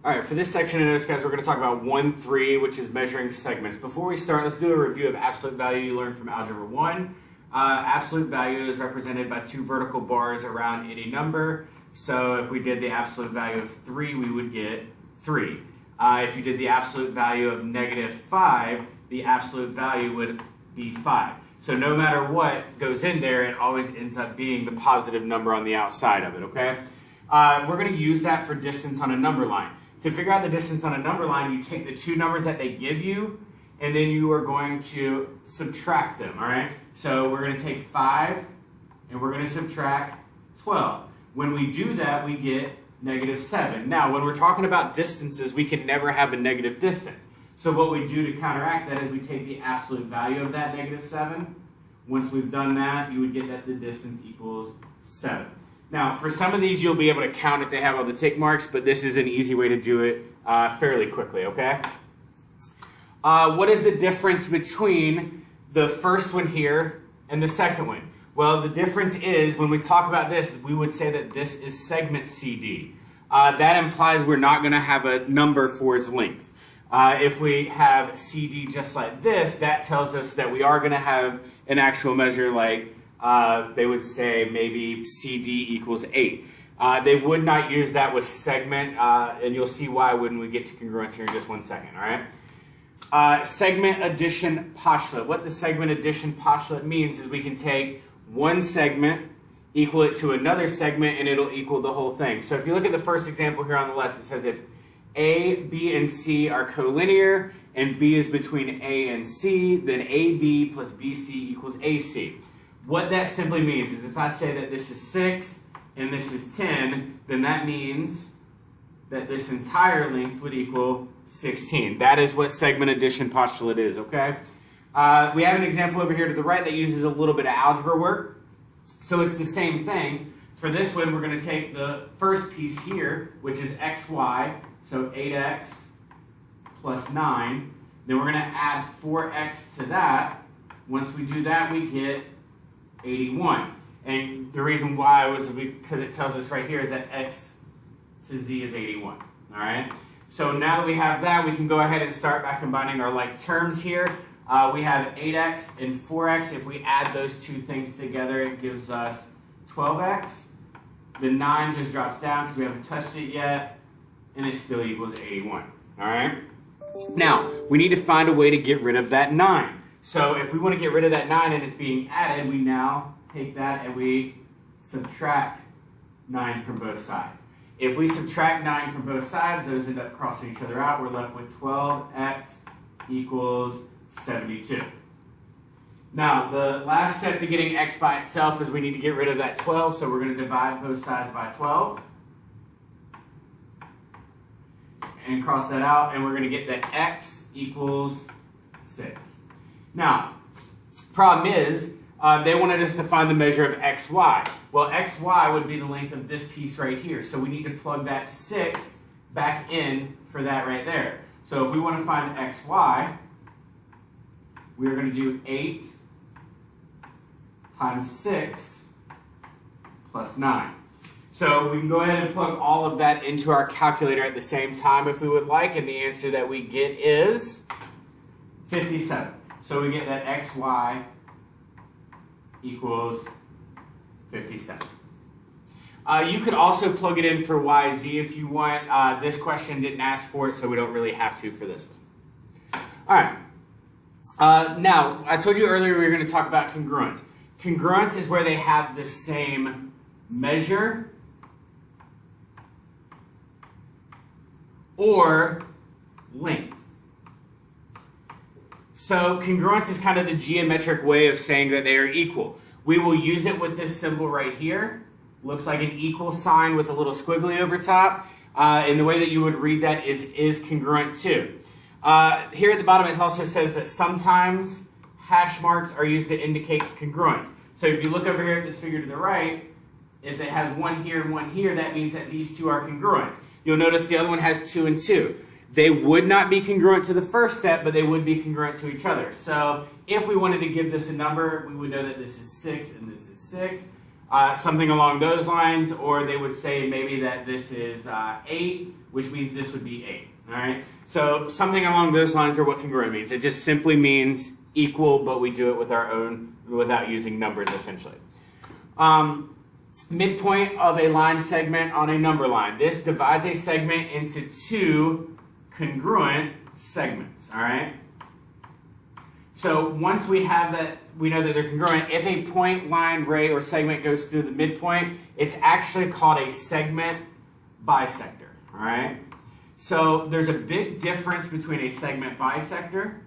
All right, for this section of notes, guys, we're going to talk about 1-3, which is measuring segments. Before we start, let's do a review of absolute value you learned from Algebra 1. Absolute value is represented by two vertical bars around any number. So if we did the absolute value of 3, we would get 3. If you did the absolute value of -5, the absolute value would be 5. So no matter what goes in there, it always ends up being the positive number on the outside of it, okay? We're going to use that for distance on a number line. To figure out the distance on a number line, you take the two numbers that they give you, and then you are going to subtract them, all right? So we're going to take 5, and we're going to subtract 12. When we do that, we get -7. Now, when we're talking about distances, we can never have a negative distance. So what we do to counteract that is we take the absolute value of that -7. Once we've done that, you would get that the distance equals 7. Now, for some of these, you'll be able to count if they have all the tick marks, but this is an easy way to do it fairly quickly, okay? What is the difference between the first one here and the second one? Well, the difference is, when we talk about this, we would say that this is segment CD. That implies we're not going to have a number for its length. If we have CD just like this, that tells us that we are going to have an actual measure like they would say maybe CD equals 8. They would not use that with segment, and you'll see why when we get to congruence here in just one second, all right? Segment addition postulate. What the segment addition postulate means is we can take one segment, equal it to another segment, and it'll equal the whole thing. So if you look at the first example here on the left, it says if A, B, and C are collinear, and B is between A and C, then AB plus BC equals AC. What that simply means is if I say that this is 6 and this is 10, then that means that this entire length would equal 16. That is what segment addition postulate is, okay? We have an example over here to the right that uses a little bit of algebra work. So it's the same thing. For this one, we're going to take the first piece here, which is xy, so 8x plus 9. Then we're going to add 4x to that. Once we do that, we get 81. And the reason why was because it tells us right here is that x to z is 81. All right? So now that we have that, we can go ahead and start by combining our like terms here. We have 8x and 4x. If we add those two things together, it gives us 12x. The 9 just drops down because we haven't touched it yet, and it still equals 81. All right? Now, we need to find a way to get rid of that 9. So if we want to get rid of that 9 and it's being added, we now take that and we subtract 9 from both sides. If we subtract 9 from both sides, those end up crossing each other out. We're left with 12x equals 72. Now, the last step to getting x by itself is we need to get rid of that 12, so we're going to divide both sides by 12. And cross that out, and we're going to get that x equals 6. Now, problem is, they wanted us to find the measure of xy. Well, xy would be the length of this piece right here. So we need to plug that 6 back in for that right there. So if we want to find xy, we're going to do 8 times 6 plus 9. So we can go ahead and plug all of that into our calculator at the same time if we would like, and the answer that we get is 57. So we get that xy equals 57. You could also plug it in for yz if you want. This question didn't ask for it, so we don't really have to for this one. All right. Now, I told you earlier we were going to talk about congruence. Congruence is where they have the same measure or length. So congruence is kind of the geometric way of saying that they are equal. We will use it with this symbol right here. Looks like an equal sign with a little squiggly over top. And the way that you would read that is congruent too. Here at the bottom it also says that sometimes hash marks are used to indicate congruence. So if you look over here at this figure to the right, if it has 1 here and 1 here, that means that these two are congruent. You'll notice the other one has 2 and 2. They would not be congruent to the first set, but they would be congruent to each other. So if we wanted to give this a number, we would know that this is 6 and this is 6. something along those lines, or they would say maybe that this is 8, which means this would be 8. All right. So something along those lines are what congruent means. It just simply means equal, but we do it with our own, without using numbers, essentially. Midpoint of a line segment on a number line. This divides a segment into 2 congruent segments. All right. So once we have that, we know that they're congruent. If a point, line, ray, or segment goes through the midpoint, it's actually called a segment bisector. All right. So there's a big difference between a segment bisector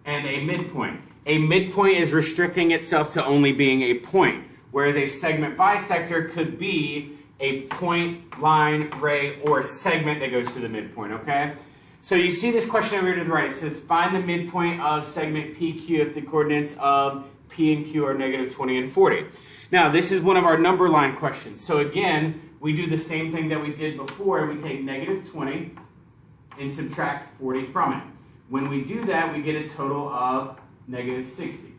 and a midpoint. A midpoint is restricting itself to only being a point, whereas a segment bisector could be a point, line, ray, or segment that goes through the midpoint, okay? So you see this question over here to the right. It says, find the midpoint of segment PQ if the coordinates of P and Q are negative 20 and 40. Now, this is one of our number line questions. So again, we do the same thing that we did before. We take negative 20 and subtract 40 from it. When we do that, we get a total of negative 60.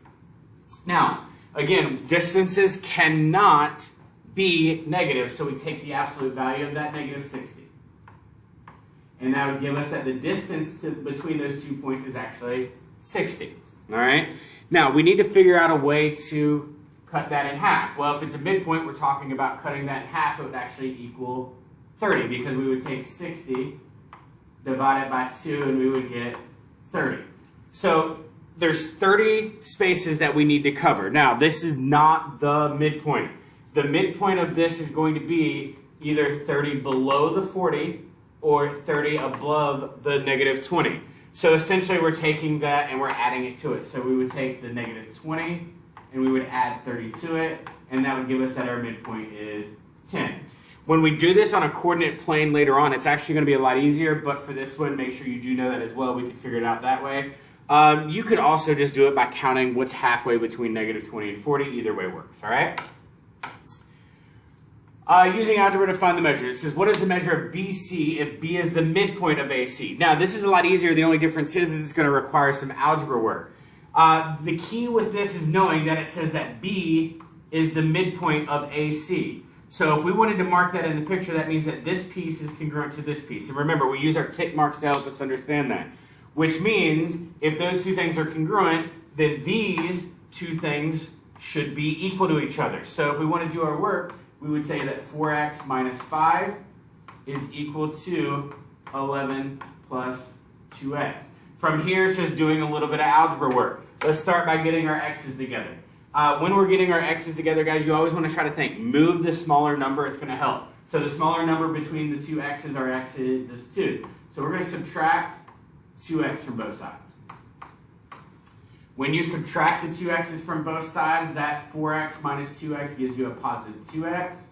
Now, again, distances cannot be negative, so we take the absolute value of that negative 60. And that would give us that the distance between those 2 points is actually 60. All right? Now, we need to figure out a way to cut that in half. Well, if it's a midpoint, we're talking about cutting that in half. It would actually equal 30, because we would take 60, divide it by 2, and we would get 30. So there's 30 spaces that we need to cover. Now, this is not the midpoint. The midpoint of this is going to be either 30 below the 40 or 30 above the negative 20. So essentially we're taking that and we're adding it to it. So we would take the negative 20 and we would add 30 to it, and that would give us that our midpoint is 10. When we do this on a coordinate plane later on, it's actually going to be a lot easier, but for this one, make sure you do know that as well. We can figure it out that way. You could also just do it by counting what's halfway between negative 20 and 40. Either way works, all right? Using algebra to find the measure. It says, what is the measure of BC if B is the midpoint of AC? Now, this is a lot easier. The only difference is it's going to require some algebra work. The key with this is knowing that it says that B is the midpoint of AC. So if we wanted to mark that in the picture, that means that this piece is congruent to this piece. And remember, we use our tick marks to help us understand that. Which means if those two things are congruent, then these two things should be equal to each other. So if we want to do our work, we would say that 4x minus 5 is equal to 11 plus 2x. From here, it's just doing a little bit of algebra work. Let's start by getting our x's together. When we're getting our x's together, guys, you always want to try to think, move the smaller number, it's going to help. So the smaller number between the two x's are actually this 2. So we're going to subtract 2x from both sides. When you subtract the 2x's from both sides, that 4x minus 2x gives you a positive 2x.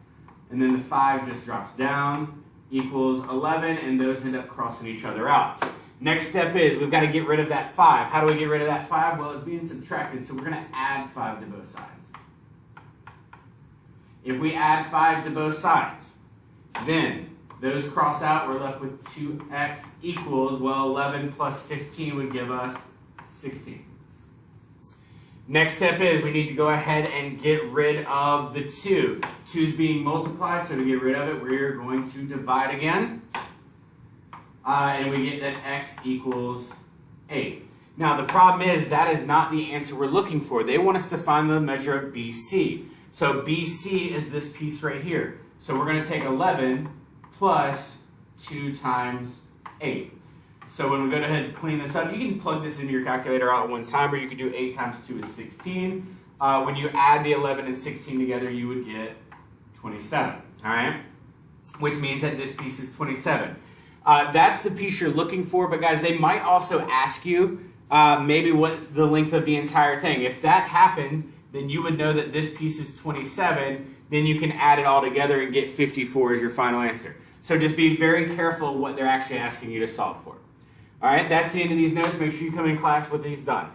And then the 5 just drops down, equals 11, and those end up crossing each other out. Next step is we've got to get rid of that 5. How do we get rid of that 5? Well, it's being subtracted, so we're going to add 5 to both sides. If we add 5 to both sides, then those cross out, we're left with 2x equals, well, 11 plus 15 would give us 16. Next step is we need to go ahead and get rid of the 2. 2 is being multiplied, so to get rid of it, we're going to divide again. And we get that x equals 8. Now, the problem is that is not the answer we're looking for. They want us to find the measure of BC. So BC is this piece right here. So we're going to take 11 plus 2 times 8. So when we go ahead and clean this up, you can plug this into your calculator all at one time, or you could do 8 times 2 is 16. When you add the 11 and 16 together, you would get 27, all right? Which means that this piece is 27. That's the piece you're looking for, but guys, they might also ask you maybe what's the length of the entire thing. If that happens, then you would know that this piece is 27, then you can add it all together and get 54 as your final answer. So just be very careful what they're actually asking you to solve for. All right, that's the end of these notes. Make sure you come in class with these done.